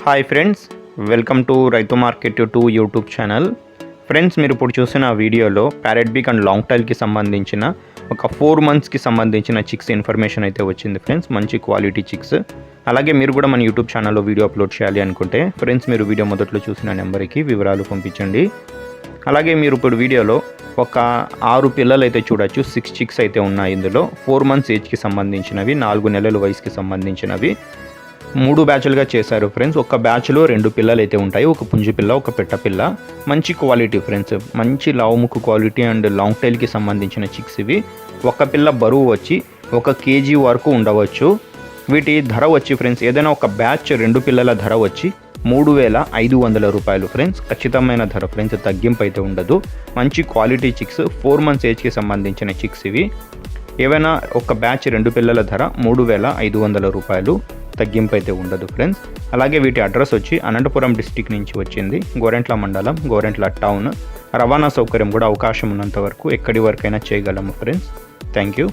Hi friends, welcome to రైతు market 2 YouTube channel. Friends, మీరు ఇప్పుడు చూసిన వీడియోలో ప్యారెట్ బీక్ అండ్ లాంగ్ టైల్కి సంబంధించిన ఒక 4 మంత్స్కి సంబంధించిన చిక్స్ ఇన్ఫర్మేషన్ అయితే వచ్చింది ఫ్రెండ్స్. మంచి క్వాలిటీ చిక్స్. అలాగే మీరు కూడా మన యూట్యూబ్ ఛానల్లో వీడియో అప్లోడ్ చేయాలి అనుకుంటే ఫ్రెండ్స్, మీరు వీడియో మొదట్లో చూసిన నెంబర్కి వివరాలు పంపించండి. అలాగే మీరు ఇప్పుడు వీడియోలో ఒక 6 పిల్లలు అయితే చూడొచ్చు. 6 చిక్స్ అయితే ఉన్నాయి. ఇందులో 4 మంత్స్ ఏజ్కి సంబంధించినవి, 4 నెలల వయసుకి సంబంధించినవి 3 బ్యాచ్లుగా చేశారు ఫ్రెండ్స్. ఒక బ్యాచ్లో 2 పిల్లలు అయితే ఉంటాయి. ఒక పుంజు పిల్ల, ఒక పెట్ట పిల్ల. మంచి క్వాలిటీ ఫ్రెండ్స్, మంచి లావుముక్కు క్వాలిటీ అండ్ లాంగ్ టైల్కి సంబంధించిన చిక్స్ ఇవి. ఒక పిల్ల బరువు వచ్చి 1 కేజీ వరకు ఉండవచ్చు. వీటి ధర వచ్చి ఫ్రెండ్స్, ఏదైనా ఒక బ్యాచ్ 2 పిల్లల ధర వచ్చి 3,500 రూపాయలు ఫ్రెండ్స్. ఖచ్చితమైన ధర ఫ్రెండ్స్, తగ్గింపు అయితే ఉండదు. మంచి క్వాలిటీ చిక్స్, 4 మంత్స్ ఏజ్కి సంబంధించిన చిక్స్ ఇవి. ఏవైనా ఒక బ్యాచ్ 2 పిల్లల ధర 3,500 రూపాయలు, తగ్గింపు అయితే ఉండదు ఫ్రెండ్స్. అలాగే వీటి అడ్రస్ వచ్చి అనంతపురం డిస్టిక్ నుంచి వచ్చింది. గోరెంట్ల మండలం, గోరెంట్ల టౌన్. రవాణా సౌకర్యం కూడా అవకాశం ఉన్నంత వరకు ఎక్కడి వరకైనా చేయగలము ఫ్రెండ్స్. Thank you.